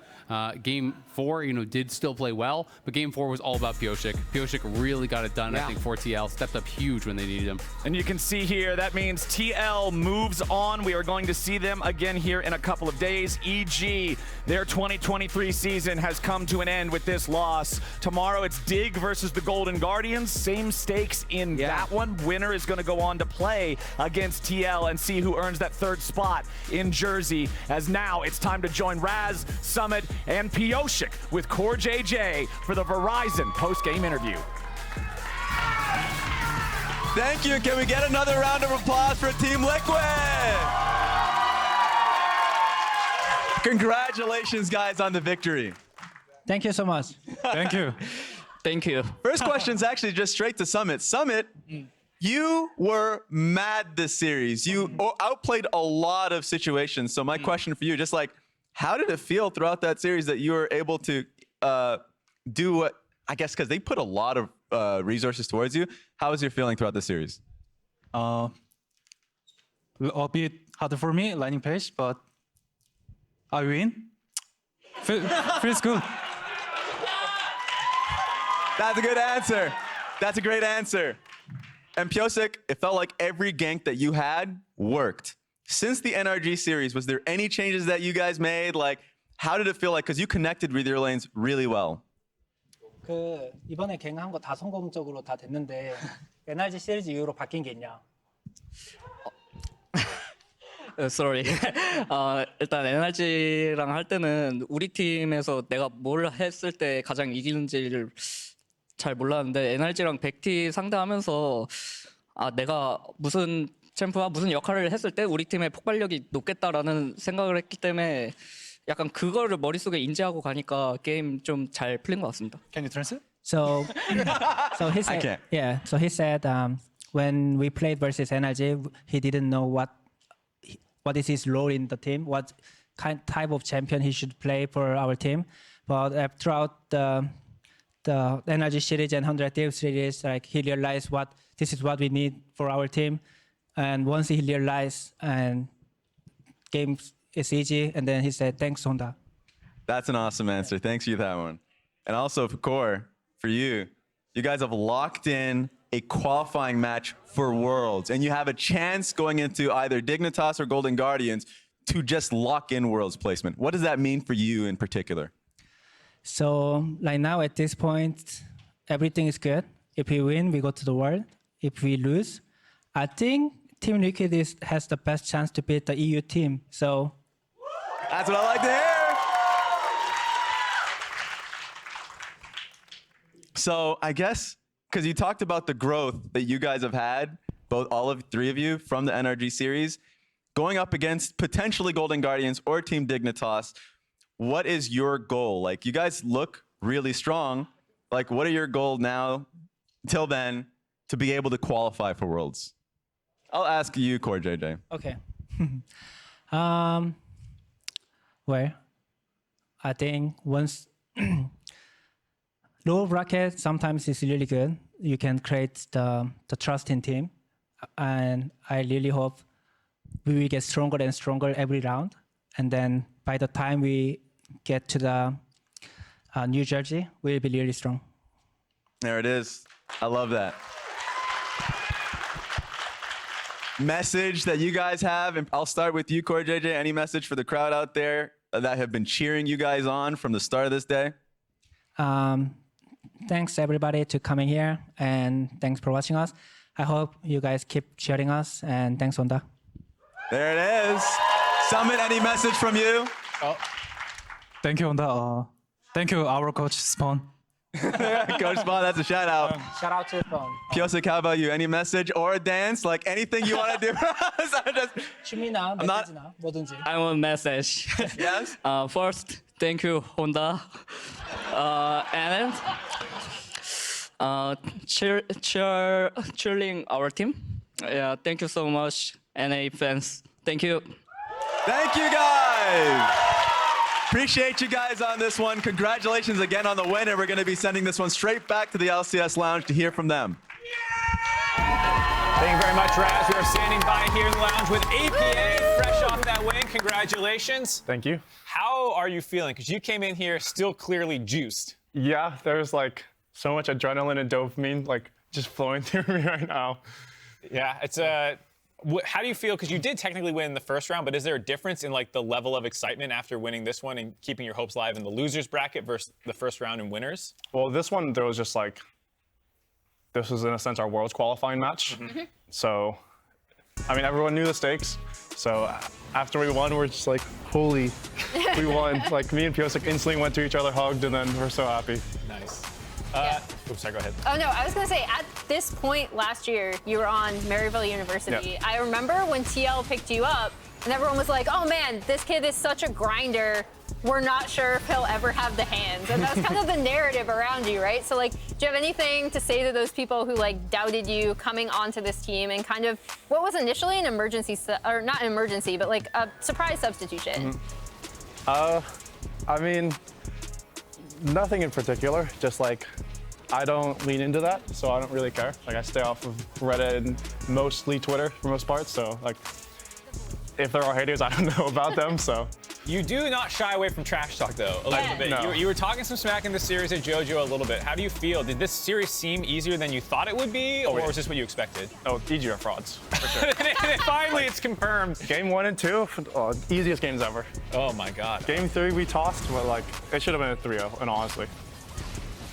Game 4, you know, did still play well, but game 4 was all about Pyosik. Pyosik really got it done, I think, for TL. Stepped up huge when they needed him. And you can see here, that means TL moves on. We are going to see them again here in a couple of days. EG, their 2023 season has come to an end with this loss. Tomorrow it's Dig versus the Golden Guardians. Same stakes in that one. Winner is going to go on to play against TL and see who earns that 3rd spot in Jersey. As now it's time to join Raz, Summit, and Pyosik with CoreJJ for the Verizon post-game interview. Thank you. Can we get another round of applause for Team Liquid? Congratulations, guys, on the victory. Thank you so much. Thank you. Thank you. First question's actually just straight to Summit. Summit, you were mad this series. You outplayed a lot of situations. So my question for you, just like, how did it feel throughout that series that you were able to do what, I guess, because they put a lot of resources towards you. How was your feeling throughout the series? A bit harder for me, lining pace, but I win. Feels good. That's a good answer. That's a great answer. And Pyosik, it felt like every gank that you had worked. Since the NRG series, was there any changes that you guys made? Like, how did it feel like? Because you connected with your lanes really well. 이번에 갱한 거 다 성공적으로 다 됐는데 NRG 시리즈 이후로 바뀐 게 있냐? Sorry. 일단 NRG랑 할 때는 우리 팀에서 내가 뭘 했을 때 가장 이기는지를 잘 몰랐는데 NRG랑 100T 상대하면서 내가 무슨 챔프가 무슨 역할을 했을 때 우리 팀의 폭발력이 높겠다라는 생각을 했기 때문에 약간 그거를 머릿속에 인지하고 가니까 게임 좀 잘 풀린 것 같습니다. Can you translate? So, so he said, can't. yeah. So he said, when we played versus NRG, he didn't know what is his role in the team, what type of champion he should play for our team. But throughout the NRG series and 100 Dev series, like he realized this is what we need for our team. And once he realized, and game is easy, and then he said, "Thanks, Honda." That's an awesome answer. Thanks for that one. And also, for Core, for you guys have locked in a qualifying match for Worlds, and you have a chance going into either Dignitas or Golden Guardians to just lock in Worlds placement. What does that mean for you in particular? So like now at this point, everything is good. If we win, we go to the World. If we lose, I think Team Liquid has the best chance to beat the EU team. So That's what I like to hear. So I guess, because you talked about the growth that you guys have had, all three of you from the NRG series, going up against potentially Golden Guardians or Team Dignitas, what is your goal? Like, you guys look really strong. Like, what are your goals now, till then, to be able to qualify for Worlds? I'll ask you, CoreJJ. okay. Well, I think once low bracket sometimes is really good. You can create the trust in team, and I really hope we will get stronger and stronger every round. And then by the time we get to the New Jersey, we'll be really strong. There it is. I love that. Message that you guys have, and I'll start with you, CoreJJ. Any message for the crowd out there that have been cheering you guys on from the start of this day? Thanks everybody to coming here, and thanks for watching us. I hope you guys keep cheering us, and thanks, Honda. There it is. Summit, any message from you? Thank you, Honda. Thank you, our coach, Spawn. Coach Spawn, that's a shout out. Shout out to Spawn. Pyosik, how about you? Any message or a dance? Like anything you want to do? 춤이나 not- 메시지나 뭐든지. I want message. Yes? First, thank you, Honda. And cheering our team. Yeah, thank you so much, NA fans. Thank you. Thank you, guys. Appreciate you guys on this one. Congratulations again on the win, and we're going to be sending this one straight back to the LCS Lounge to hear from them. Thank you very much, Raz. We are standing by here in the lounge with APA, fresh off that win. Congratulations. Thank you. How are you feeling? Because you came in here still clearly juiced. Yeah, there's like so much adrenaline and dopamine like just flowing through me right now. Yeah, it's how do you feel? Because you did technically win the first round, but is there a difference in like the level of excitement after winning this one and keeping your hopes alive in the losers bracket versus the first round and winners? Well, this one there was just like this was in a sense our Worlds qualifying match. So, I mean, everyone knew the stakes. So after we won, we're just like, holy, we won. Like me and Pyosik instantly went to each other, hugged, and then we're so happy. Nice. Oops, sorry, go ahead. Oh, no, I was going to say, at this point last year, you were on Maryville University. Yep. I remember when TL picked you up, and everyone was like, oh, man, this kid is such a grinder. We're not sure if he'll ever have the hands. And that was kind of the narrative around you, right? So, like, do you have anything to say to those people who, like, doubted you coming onto this team and kind of what was initially an emergency, or not an emergency, but, like, a surprise substitution? I mean, nothing in particular. Just like, I don't lean into that, so I don't really care. Like, I stay off of Reddit and mostly Twitter for most parts. So, like, if there are haters, I don't know about them. So. You do not shy away from trash talk, though, a little bit. No. You were talking some smack in this series at JoJo a little bit. How do you feel? Did this series seem easier than you thought it would be, or was this what you expected? Oh, EG are frauds, for sure. And finally, it's confirmed. Game 1 and 2, easiest games ever. Oh, my God. Game 3, we tossed, but like, it should have been a 3-0, and honestly.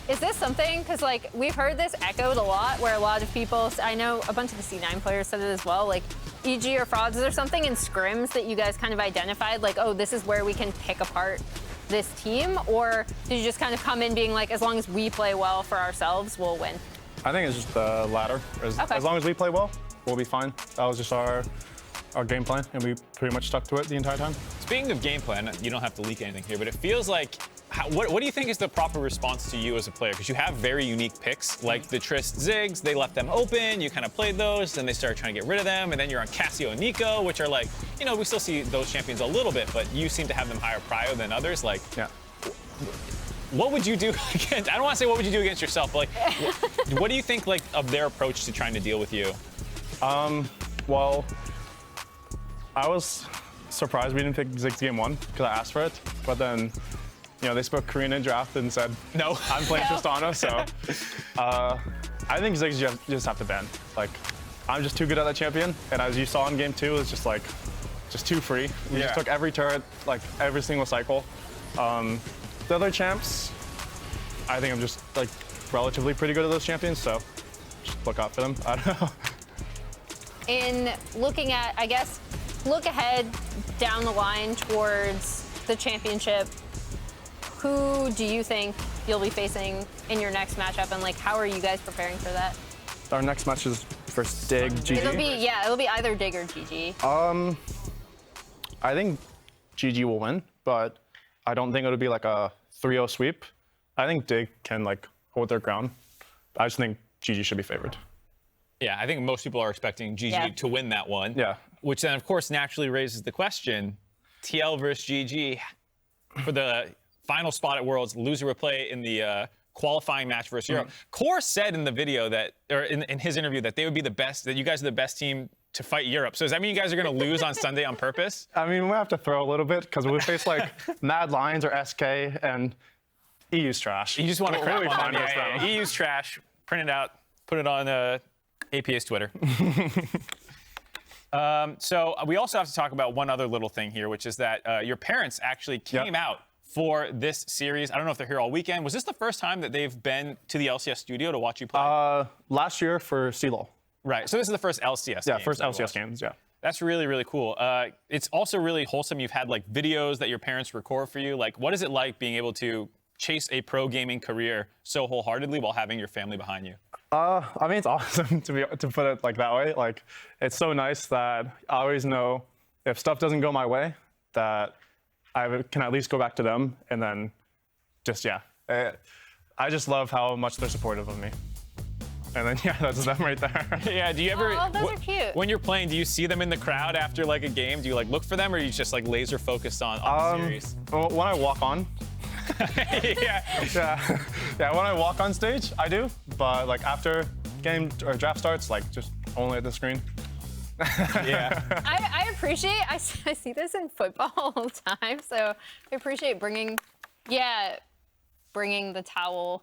Is this something, because like we've heard this echoed a lot where a lot of people, I know a bunch of the C9 players said it as well, like EG or frauds, is there something in scrims that you guys kind of identified, like, oh, this is where we can pick apart this team? Or did you just kind of come in being like, as long as we play well for ourselves, we'll win? I think it's just the latter. As long as we play well, we'll be fine. That was just our game plan, and we pretty much stuck to it the entire time. Speaking of game plan, you don't have to leak anything here, but it feels like, what do you think is the proper response to you as a player? Because you have very unique picks, like the Trist Ziggs, they left them open, you kind of played those, then they started trying to get rid of them, and then you're on Cassio and Neeko, which are like, you know, we still see those champions a little bit, but you seem to have them higher prio than others. Like, yeah. What would you do against, I don't want to say what would you do against yourself, but like, what do you think like of their approach to trying to deal with you? Well, I was surprised we didn't pick Ziggs game 1 because I asked for it, but then, you know, they spoke Korean in draft and said, no, I'm playing Tristana, so I think Ziggs you just have to ban. Like, I'm just too good at that champion, and as you saw in game 2, it's just like, just too free. We just took every turret, like every single cycle. The other champs, I think I'm just like relatively pretty good at those champions, so just look out for them. I don't know. In looking at, I guess, look ahead down the line towards the championship, who do you think you'll be facing in your next matchup, and like how are you guys preparing for that? Our next match is versus Dig, GG. It'll be either Dig or GG. I think GG will win, but I don't think it'll be like a 3-0 sweep. I think Dig can like hold their ground. I just think GG should be favored. Yeah, I think most people are expecting GG to win that one. Yeah. Which then, of course, naturally raises the question, TL versus GG for the final spot at Worlds, loser would play in the qualifying match versus Europe. Core said in the video that, or in his interview, that they would be the best, that you guys are the best team to fight Europe. So does that mean you guys are going to lose on Sunday on purpose? I mean, we have to throw a little bit because we face like Mad Lions or SK, and EU's trash. You just want to crap really on them. Yeah, EU's trash. Print it out, put it on APA's Twitter. So we also have to talk about one other little thing here, which is that your parents actually came out for this series. I don't know if they're here all weekend. Was this the first time that they've been to the LCS studio to watch you play? Last year for CeeLo. Right, so this is the first LCS Yeah, first LCS games, yeah. That's really, really cool. It's also really wholesome. You've had like videos that your parents record for you. Like, what is it like being able to chase a pro gaming career so wholeheartedly while having your family behind you? I mean, it's awesome to put it like that way. Like, it's so nice that I always know if stuff doesn't go my way, that I can at least go back to them and then just, I just love how much they're supportive of me. And then, that's them right there. Yeah, do you ever, those are cute. When you're playing, do you see them in the crowd after like a game? Do you like look for them, or are you just like laser focused on the series? When I walk on, yeah, when I walk on stage, I do. But like after game or draft starts, like just only at the screen. Yeah. I appreciate, I see this in football all the time, so I appreciate bringing the towel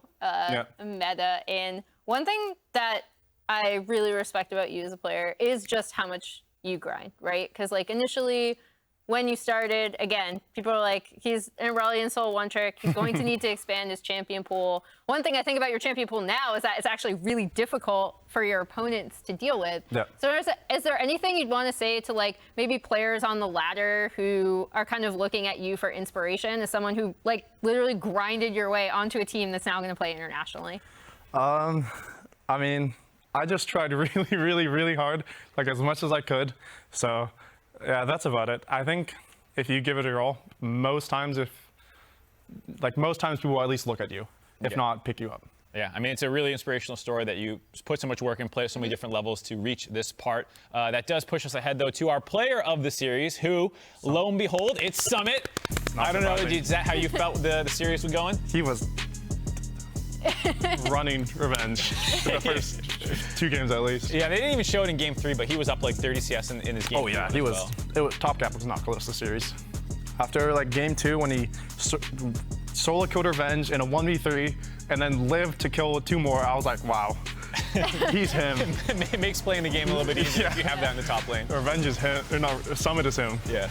meta in. One thing that I really respect about you as a player is just how much you grind, right? Because like initially when you started, again, people are like, he's an Aurelion Soul one trick, he's going to need to expand his champion pool. One thing I think about your champion pool now is that it's actually really difficult for your opponents to deal with. Yeah. So is there anything you'd want to say to like maybe players on the ladder who are kind of looking at you for inspiration as someone who like literally grinded your way onto a team that's now going to play internationally? I mean, I just tried really, really, really hard, like as much as I could. So yeah, that's about it. I think if you give it your all, most times people will at least look at you, if not pick you up. Yeah, I mean, it's a really inspirational story that you put so much work and play so many different levels to reach this part. That does push us ahead, though, to our player of the series, who, lo and behold, it's Summit. I don't know, is that how you felt the series was going? He was running revenge for the first 2 games at least. Yeah, they didn't even show it in game 3, but he was up like 30 CS in his game. Oh yeah, he was. It was Top Cap was not close to the series. After like game 2, when he solo killed revenge in a 1v3 and then lived to kill 2 more, I was like, wow, he's him. It makes playing the game a little bit easier if you have that in the top lane. Revenge is him, or not, Summit is him. Yeah.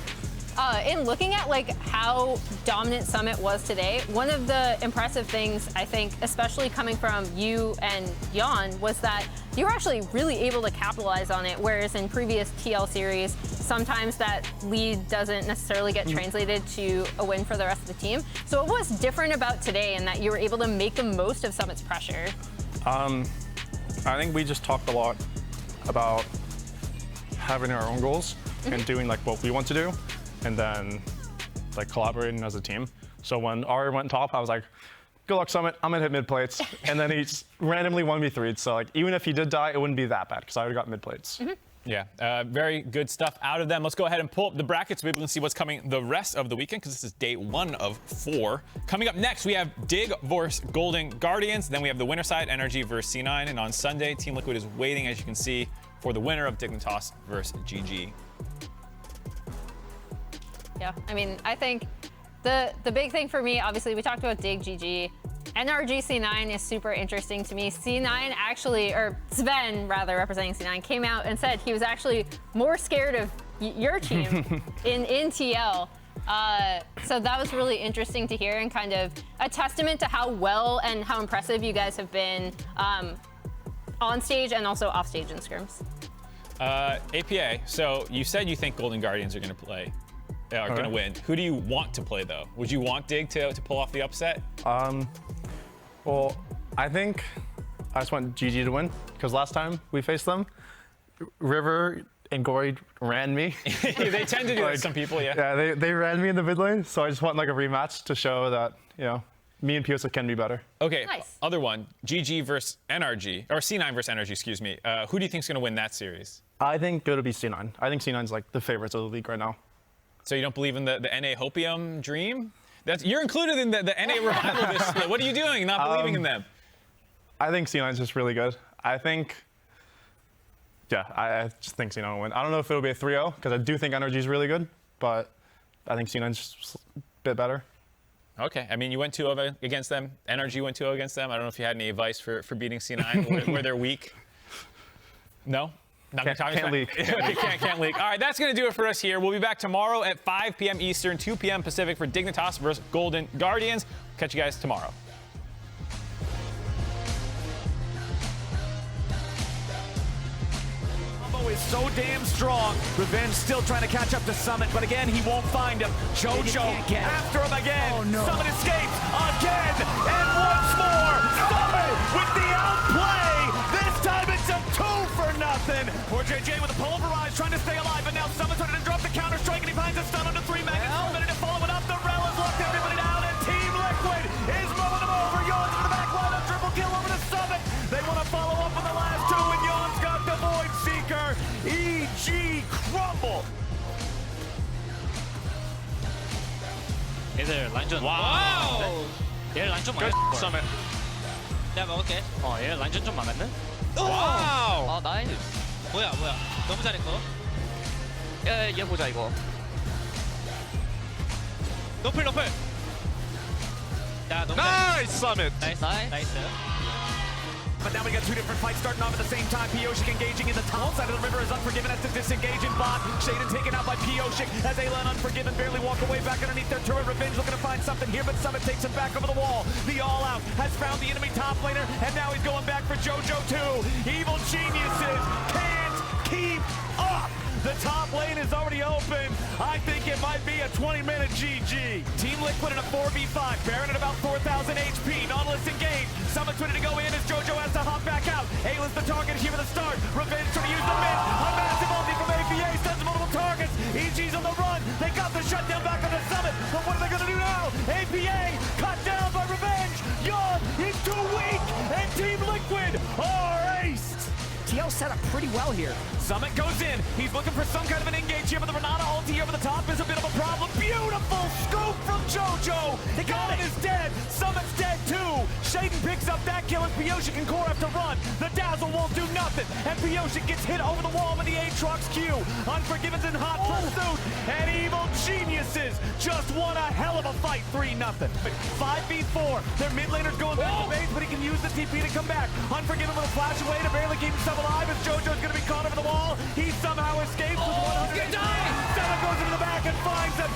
In looking at like how dominant Summit was today, one of the impressive things I think, especially coming from you and Yeon, was that you were actually really able to capitalize on it, whereas in previous TL series, sometimes that lead doesn't necessarily get translated to a win for the rest of the team. So what was different about today in that you were able to make the most of Summit's pressure? I think we just talked a lot about having our own goals and doing like what we want to do, and then like collaborating as a team. So when Ari went top, I was like, good luck, Summit. I'm gonna hit mid plates. And then he randomly 1v3'd. So like even if he did die, it wouldn't be that bad because I already got mid plates. Yeah, very good stuff out of them. Let's go ahead and pull up the brackets so we can see what's coming the rest of the weekend, because this is day 1 of 4. Coming up next, we have Dig versus Golden Guardians. Then we have the winner side, Energy versus C9. And on Sunday, Team Liquid is waiting, as you can see, for the winner of Dignitas versus GG. Yeah, I mean, I think the big thing for me, obviously, we talked about Dig GG. NRG C9 is super interesting to me. C9 actually, or Sven rather, representing C9, came out and said he was actually more scared of your team in TL. So that was really interesting to hear, and kind of a testament to how well and how impressive you guys have been on stage and also off stage in scrims. APA, so you said you think Golden Guardians are going to play, are going to win. Who do you want to play, though? Would you want Dig to pull off the upset? Well, I think I just want GG to win, because last time we faced them, River and Gory ran me. They tend to do that to some people, yeah. Yeah, they ran me in the mid lane, so I just want like a rematch to show that, you know, me and Pyosik can be better. Okay, Nice. Other one, GG versus NRG, or C9 versus NRG, excuse me. Who do you think is going to win that series? I think it'll be C9. I think C9's like the favorites of the league right now. So you don't believe in the NA Hopium dream? You're included in the NA revival this split. What are you doing, not believing in them? I think C9's just really good. I think, yeah, I just think C9 will win. I don't know if it'll be a 3-0, because I do think NRG's really good, but I think C9's just a bit better. Okay, I mean, you went 2-0 against them. NRG went 2-0 against them. I don't know if you had any advice for beating C9, where they're weak. No? Can't leak. Can't leak. All right, that's going to do it for us here. We'll be back tomorrow at 5 p.m. Eastern, 2 p.m. Pacific for Dignitas versus Golden Guardians. Catch you guys tomorrow. Combo is so damn strong. Revenge still trying to catch up to Summit, but again, he won't find him. Jojo after him again. Oh, no. Summit escapes again, and once more. Summit with the outplay. This time it's a 2-0. CoreJJ with a pulverize, trying to stay alive, but now Summit's ready to drop the counter strike, and he finds a stun under 3 Magnus. Ready to follow it up. The Rel has locked everybody down, and Team Liquid is moving them over. Yeon's in the back line, a triple kill over to Summit. They want to follow up on the last 2, and Yeon's got the Void Seeker. EG crumble. 얘들 라인전 와우. 얘 라인전 많이 Summit. 내가 먹을게. 얘 라인전 좀 많았네. 와우. 나이스. 뭐야 너무 잘했고. 얘 보자 이거. 노플 야 너무 Nice, Summit. 나이스. But now we got 2 different fights starting off at the same time. Pyosik engaging in the top side of the river as Unforgiven has to disengage in bot. Sheiden taken out by Pyosik as Eyla and Unforgiven barely walk away back underneath their turret. Revenge looking to find something here, but Summit takes him back over the wall. The All-Out has found the enemy top laner, and now he's going back for Jojo too. Evil geniuses can't keep up. The top lane is already open. I think it might be a 20-minute GG. Team Liquid in a 4v5. Baron at about 4,000 HP. Nautilus engaged. Summit's ready to go in as Jojo has to hop back out. Ayla's the target here at the start. Revenge trying to use the mid. A massive ulti from APA. Stuns multiple targets. EG's on the run. They got the shutdown back on the Summit. But what are they going to do now? APA cut down by Revenge. Yeon is too weak. And Team Liquid are aced. TL set up pretty well here. Summit goes in. He's looking for some kind of an engage here, but the Renata ulti over the top is a bit of a problem. Beautiful scoop from Jojo. The guy is dead. Summit's dead too. Sheiden picks up that kill, and Pyosik and Core have to run. The Dazzle won't do nothing, and Pyosik gets hit over the wall with the Aatrox Q. Unforgiven's in hot pursuit, and Evil Geniuses just won a hell of a fight, 3-0. 5v4. Their mid laner's going back to base, but he can use the TP to come back. Unforgiven with a flash away to barely keep himself alive as Jojo's going to be caught over the wall. He somehow escapes with 100 HP. Summit goes into the back and finds him.